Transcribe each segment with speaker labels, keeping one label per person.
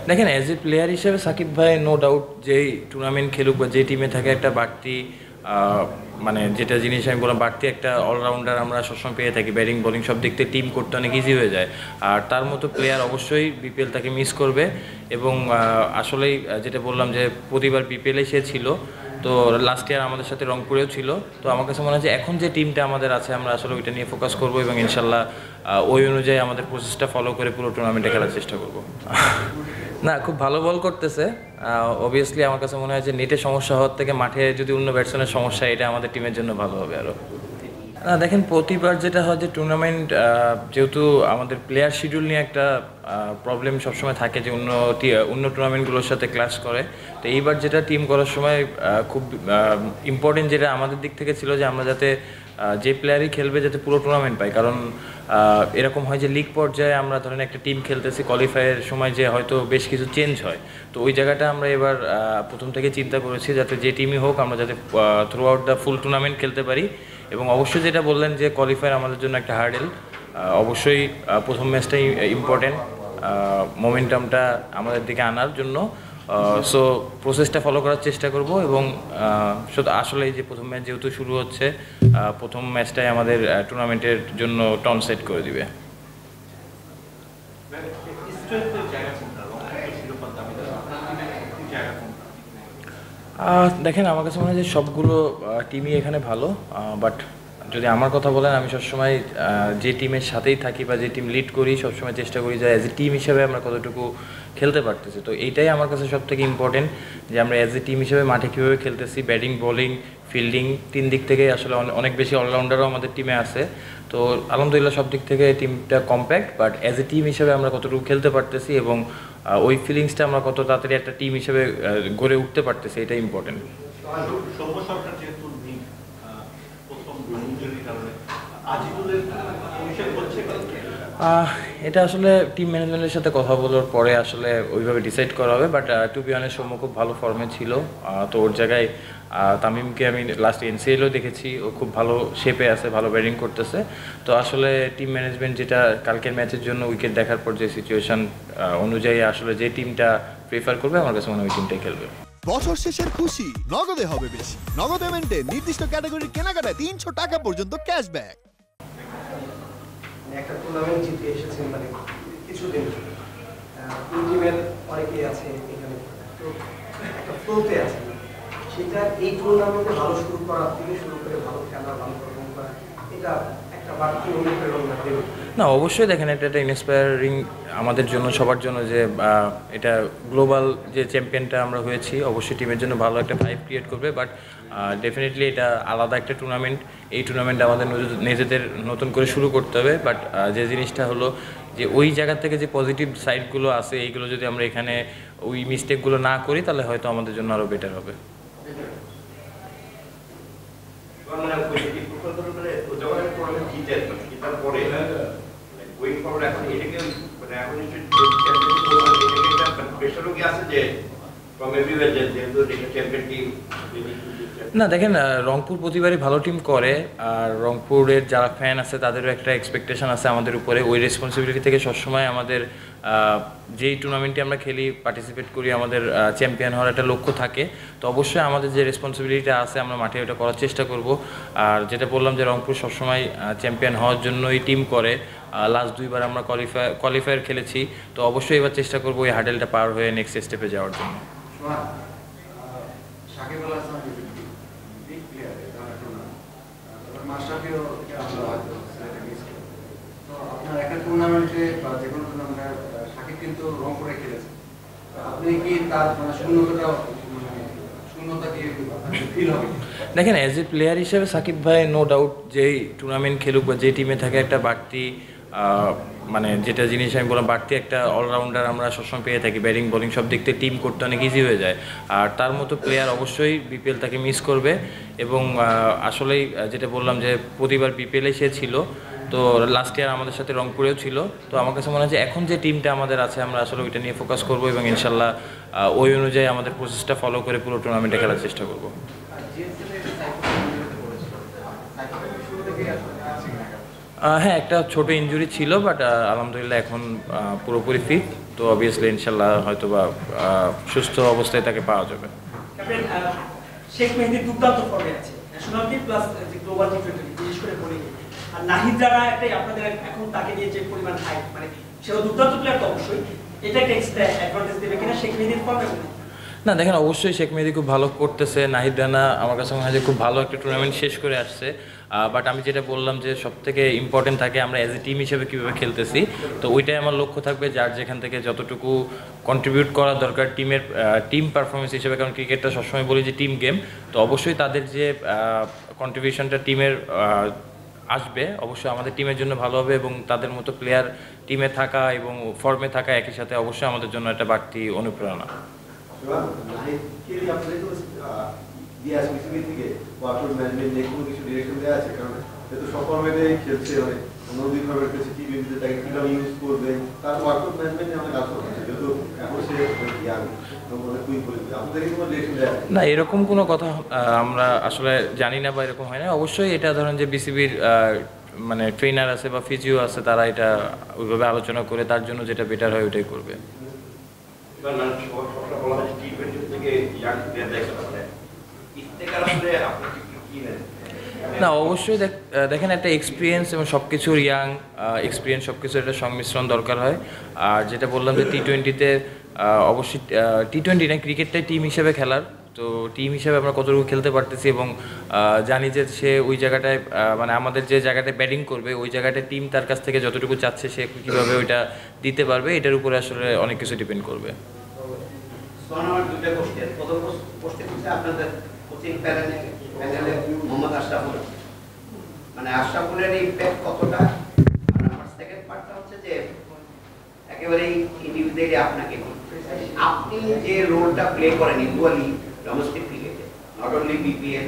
Speaker 1: দেখেন as a player হিসেবে সাকিব ভাই নো ডাউট যেই টুর্নামেন্ট খেলুক বা যে টিমে থাকে একটা বাড়তি মানে যেটা জিনিস আমি বললাম বাড়তি একটা অলরাউন্ডার আমরা সবসময় পেয়ে থাকি, ব্যাটিং বোলিং সব দিক থেকে টিম করতে অনেক ইজি হয়ে যায়। আর তার মতো প্লেয়ার অবশ্যই বিপিএল তাকে মিস করবে। এবং আসলেই যেটা বললাম যে প্রতিবার বিপিএলে সে ছিল, তো লাস্ট ইয়ার আমাদের সাথে রংপুরেও ছিল। তো আমার কাছে মনে হয় যে এখন যে টিমটা আমাদের আছে আমরা আসলে ওইটা নিয়ে ফোকাস করবো এবং ইনশাল্লাহ ওই অনুযায়ী আমাদের প্রসেসটা ফলো করে পুরো টুর্নামেন্টে খেলার চেষ্টা করব। না, খুব ভালো বল করতেছে। অবভিয়াসলি আমার কাছে মনে হয় যে নেটে সমস্যা হওয়ার থেকে মাঠে যদি অন্য ব্যাটসম্যানের সমস্যা, এটা আমাদের টিমের জন্য ভালো হবে আরও। না দেখেন, প্রতিবার যেটা হয় যে টুর্নামেন্ট যেহেতু আমাদের প্লেয়ার শিডিউল নিয়ে একটা প্রবলেম সবসময় থাকে যে অন্য টুর্নামেন্টগুলোর সাথে ক্লাশ করে। তো এইবার যেটা টিম করার সময় খুব ইম্পর্টেন্ট যেটা আমাদের দিক থেকে ছিল যে আমরা যাতে যে প্লেয়ারই খেলবে যাতে পুরো টুর্নামেন্ট পাই। কারণ এরকম হয় যে লিগ পর্যায়ে আমরা ধরেন একটা টিম খেলতেছি, কোয়ালিফায়ারের সময় যে হয়তো বেশ কিছু চেঞ্জ হয়। তো ওই জায়গাটা আমরা এবার প্রথম থেকে চিন্তা করেছি যাতে যে টিমই হোক আমরা যাতে through out the full tournament খেলতে পারি। এবং অবশ্যই যেটা বললেন যে কোয়ালিফায়ার আমাদের জন্য একটা হার্ডেল, অবশ্যই প্রথম ম্যাচটাই ইম্পর্টেন্ট মোমেন্টামটা আমাদের দিকে আনার জন্য। সো প্রসেসটা ফলো করার চেষ্টা করব এবং শুধু আসলে যে প্রথম ম্যাচ যেহেতু শুরু হচ্ছে, প্রথম ম্যাচটাই আমাদের টুর্নামেন্টের জন্য টন সেট করে দিবে। দেখেন, আমার কাছে মনে হয় যে সবগুলো টিমই এখানে ভালো, বাট যদি আমার কথা বলেন আমি সবসময় যে টিমের সাথেই থাকি বা যে টিম লিড করি সবসময় চেষ্টা করি যে অ্যাজ এ টিম হিসেবে আমরা কতটুকু খেলতে পারতেছি। তো এইটাই আমার কাছে সব থেকে ইম্পর্টেন্ট যে আমরা অ্যাজ এ টিম হিসেবে মাঠে কীভাবে খেলতেছি, ব্যাটিং বোলিং ফিল্ডিং তিন দিক থেকে আসলে অনেক বেশি অলরাউন্ডারও আমাদের টিমে আছে। তো আলহামদুলিল্লাহ সব দিক থেকে টিমটা compact, but as a team হিসেবে আমরা কতটুকু খেলতে পারতেছি এবং ওই ফিলিংসটা আমরা কত তাড়াতাড়ি একটা টিম হিসেবে গড়ে উঠতে পারতেছি, এটাই ইম্পর্টেন্ট। এটা আসলে টিম ম্যানেজমেন্টের সাথে কথা বলার পরে আসলে ওইভাবে ডিসাইড করা হবে। But to be honest Soumya খুব ভালো ফর্মে ছিল। তো ওর জায়গায় তামিমকে আমি লাস্ট এনসিএলও দেখেছি, ও খুব ভালো শেপে আছে, ভালো ব্যাটিং করতেছে। তো আসলে টিম ম্যানেজমেন্ট যেটা কালকের ম্যাচের জন্য উইকেট দেখার পর যে সিচুয়েশন অনুযায়ী আসলে যে টিমটা প্রেফার করবে আমার কাছে মনে হয় ওই টিমটাই খেলবে।
Speaker 2: বছর শেষের খুশি নগদে হবে বেশি। নগদ পেমেন্টে নির্দিষ্ট ক্যাটাগরির কেনাকাটায় 300 টাকা পর্যন্ত ক্যাশব্যাক।
Speaker 3: একটা টুর্নামেন্ট জিতে এসেছেন মানে কিছুদিন টিমের অনেকেই আছে এখানে, তো একটা ফ্লোতে আছে সেটা এই টুর্নামেন্টে ভালো শুরু করার থেকে শুরু করে ভালো খেলা ভালো পারফর্ম করা, এটা একটা বাড়তি অনুপ্রেরণা দেবে।
Speaker 1: না, অবশ্যই দেখেন এটা একটা ইন্সপায়ারিং আমাদের জন্য, সবার জন্য যে এটা গ্লোবাল যে চ্যাম্পিয়নটা আমরা হয়েছি, অবশ্যই টিমের জন্য ভালো একটা ভাইব ক্রিয়েট করবে। বাট ডেফিনেটলি এটা আলাদা একটা টুর্নামেন্ট, এই টুর্নামেন্ট আমাদের নিজেদের নতুন করে শুরু করতে হবে। বাট যে জিনিসটা হলো যে ওই জায়গা থেকে যে পজিটিভ সাইডগুলো আছে এইগুলো যদি আমরা এখানে ওই মিস্টেকগুলো না করি তাহলে হয়তো আমাদের জন্য আরও বেটার হবে। না দেখেন, রংপুর প্রতিবারই ভালো টিম করে, আর রংপুরের যারা ফ্যান আছে তাদেরও একটা এক্সপেকটেশন আছে আমাদের উপরে। ওই রেসপন্সিবিলিটি থেকে সবসময় আমাদের যেই টুর্নামেন্টে আমরা খেলি পার্টিসিপেট করি আমাদের চ্যাম্পিয়ন হওয়ার একটা লক্ষ্য থাকে। তো অবশ্যই আমাদের যে রেসপন্সিবিলিটিটা আছে আমরা মাঠে ওটা করার চেষ্টা করব। আর যেটা বললাম যে রংপুর সবসময় চ্যাম্পিয়ন হওয়ার জন্যই টিম করে, লাস্ট দুইবার আমরা কোয়ালিফায়ার খেলেছি। তো অবশ্যই এবার চেষ্টা করবো ওই হার্ডেলটা পার হয়ে নেক্সট স্টেপে যাওয়ার জন্য।
Speaker 4: আপনার একটা টুর্নামেন্টে বা যে কোনো টুর্নামেন্টে সাকিব কিন্তু রংপুরে খেলেছে, আপনি কি তার শূন্যতা দিয়ে ফিল হবে?
Speaker 1: দেখেন, অ্যাজ এ প্লেয়ার হিসেবে সাকিব ভাই নো ডাউট যেই টুর্নামেন্ট খেলুক বা যে টিমে থাকে একটা বাড়তি মানে যেটা জিনিস আমি বললাম বাড়তি একটা অলরাউন্ডার আমরা সবসময় পেয়ে থাকি, ব্যাটিং বোলিং সব দিক থেকে টিম করতে অনেক ইজি হয়ে যায়। আর তার মতো প্লেয়ার অবশ্যই বিপিএল তাকে মিস করবে। এবং আসলেই যেটা বললাম যে প্রতিবার বিপিএলে সে ছিল, তো লাস্ট ইয়ার আমাদের সাথে রংপুরেও ছিল। তো আমার কাছে মনে হয় যে এখন যে টিমটা আমাদের আছে আমরা আসলে ওইটা নিয়ে ফোকাস করবো এবং ইনশাল্লাহ ওই অনুযায়ী আমাদের প্রসেসটা ফলো করে পুরো টুর্নামেন্টে খেলার চেষ্টা করবো। হ্যাঁ, একটা ছোট ইনজুরি ছিল, বাট আলহামদুলিল্লাহ এখন পুরোপুরি ফিট। তো অবভিয়াসলি ইনশাল্লাহ হয়তো বা সুস্থ অবস্থায় তাকে পাওয়া যাবে।
Speaker 5: ক্যাপ্টেন শেখ মেহেদী দুর্দান্ত ফর্মে আছে, ন্যাশনাল টিম প্লাস যে গ্লোবাল টি20 বিশেষ করে বোলিংয়ে, আর নাহিদ রানা একটাই আপনাদের এখন তাকে নিয়ে যে পরিমাণ হাইপ, মানে সেও দুর্দান্ত প্লেয়ার তো অবশ্যই, এটা একটা এক্সট্রা অ্যাডভান্টেজ দেবে কিনা শেখ মেহেদীর ফর্মে?
Speaker 1: না দেখেন, অবশ্যই শেখ মেহেদী খুব ভালো করতেছে। নাহিদ রানা আমার কাছে মনে হয় যে খুব ভালো একটা টুর্নামেন্ট শেষ করে আসছে। বাট আমি যেটা বললাম যে সবথেকে ইম্পর্টেন্ট থাকে আমরা অ্যাজ এ টিম হিসেবে কীভাবে খেলতেছি, তো ওইটাই আমার লক্ষ্য থাকবে, যার যেখান থেকে যতটুকু কন্ট্রিবিউট করা দরকার টিমের টিম পারফরমেন্স হিসেবে, কারণ ক্রিকেটটা সবসময় বলি যে টিম গেম, তো অবশ্যই তাদের যে কন্ট্রিবিউশনটা টিমের আসবে অবশ্যই আমাদের টিমের জন্য ভালো হবে, এবং তাদের মতো প্লেয়ার টিমে থাকা এবং ফর্মে থাকা একই সাথে অবশ্যই আমাদের জন্য একটা বাড়তি অনুপ্রেরণা। না, এরকম কোনো কথা আমরা আসলে জানি না বা এরকম হয় না। অবশ্যই এটা ধরেন যে বিসিবির মানে ট্রেনার আছে বা ফিজিও আছে, তারা এটা ওইভাবে আলোচনা করে তার জন্য যেটা বেটার হয় ওইটাই করবে। না অবশ্যই দেখেন, একটা এক্সপিরিয়েন্স এবং সব কিছুর এক্সপিরিয়েন্স সব কিছুর একটা সংমিশ্রণ দরকার হয়। আর যেটা বললাম যে টি20তে অবশ্যই টি20 না, ক্রিকেটটাই টিম হিসেবে খেলার, তো টিম হিসেবে আমরা কতটুকু খেলতে পারতেছি এবং জানি যে সে ওই জায়গাটায় মানে আমাদের যে জায়গাটায় ব্যাটিং করবে ওই জায়গাটায় টিম তার কাছ থেকে যতটুকু চাচ্ছে সে কীভাবে ওইটা দিতে পারবে, এটার উপরে আসলে অনেক কিছু ডিপেন্ড করবে।
Speaker 6: আমার দুটো কোশ্চেন। প্রথম কোশ্চেন হচ্ছে আপনাদের কোচিং প্যানেলে মোহাম্মদ আশরাফুল, মানে আশরাফুলের ইম্প্যাক্ট কতটা? আমার সেকেন্ড পার্টটা হচ্ছে যে একেবারে ইন্ডিভিজুয়ালি আপনাকে আপনি যে রোলটা প্লে করেন ইউজুয়ালি ডোমেস্টিক ক্রিকেটে, নট অনলি বিপিএল,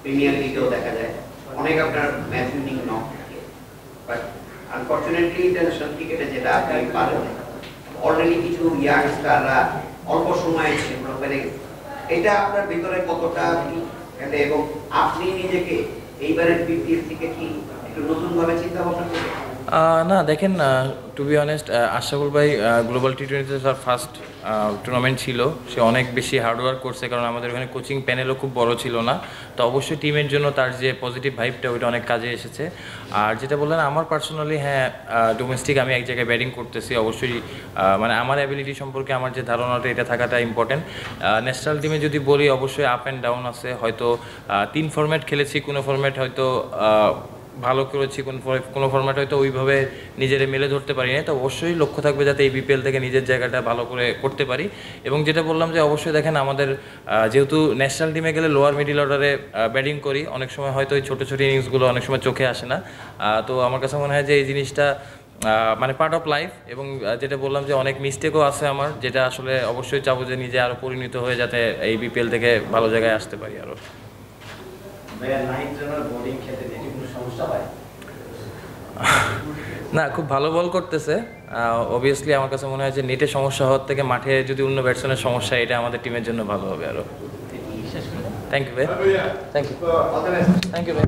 Speaker 6: প্রিমিয়ার লিগেও দেখা যায় অনেক আপনার ম্যাচ উইনিং নক থাকে, বাট আনফর্চুনেটলি ইন্টারন্যাশনাল ক্রিকেটে যেটা আপনি পারেন, অলরেডি কিছু ইয়াংস্টাররা অল্প সময়ে সেগুলো পেরে গেছে, এটা আপনার ভিতরে কতটা খেলে এবং আপনি নিজেকে এইবারের বিপিএল থেকে কি একটু নতুনভাবে চিন্তা ভাবনা করবেন?
Speaker 1: না দেখেন, টু বি অনেস্ট, আশরাফুল ভাই গ্লোবাল টি20তে তার ফার্স্ট টুর্নামেন্ট ছিল, সে অনেক বেশি হার্ডওয়ার্ক করছে, কারণ আমাদের ওখানে কোচিং প্যানেলও খুব বড় ছিল না, তো অবশ্যই টিমের জন্য তার যে পজিটিভ ভাইবটা ওইটা অনেক কাজে এসেছে। আর যেটা বললেন আমার পার্সোনালি, হ্যাঁ ডোমেস্টিক আমি এক জায়গায় ব্যাটিং করতেছি, অবশ্যই মানে আমার অ্যাবিলিটি সম্পর্কে আমার যে ধারণাটা এটা থাকাটা ইম্পর্টেন্ট। ন্যাশনাল টিমে যদি বলি অবশ্যই আপ অ্যান্ড ডাউন আছে, হয়তো 3 ফরম্যাট খেলেছি, কোনো ফরম্যাট হয়তো ভালো করেছি, কোনো ফরম্যাট হয়তো ওইভাবে নিজেরা মেলে ধরতে পারি না, তো অবশ্যই লক্ষ্য থাকবে যাতে এই বিপিএল থেকে নিজের জায়গাটা ভালো করে করতে পারি। এবং যেটা বললাম যে অবশ্যই দেখেন আমাদের যেহেতু ন্যাশনাল টিমে গেলে লোয়ার মিডিল অর্ডারে ব্যাটিং করি, অনেক সময় হয়তো ওই ছোটো ছোটো ইনিংসগুলো অনেক সময় চোখে আসে না, তো আমার কাছে মনে হয় যে এই জিনিসটা মানে পার্ট অফ লাইফ। এবং যেটা বললাম যে অনেক মিস্টেকও আছে আমার, যেটা আসলে অবশ্যই চাবো যে নিজে আরও পরিণত হয়ে যাতে এই বিপিএল থেকে ভালো জায়গায় আসতে পারি আরও। না, খুব ভালো বল করতেছে, অবভিয়াসলি আমার কাছে মনে হয় যে নেটে সমস্যা হওয়ার থেকে মাঠে যদি অন্য ব্যাটসম্যানের সমস্যা, এটা আমাদের টিমের জন্য ভালো হবে আরও। থ্যাংক ইউ ভাই, থ্যাংক ইউ, থ্যাংক ইউ ভাই।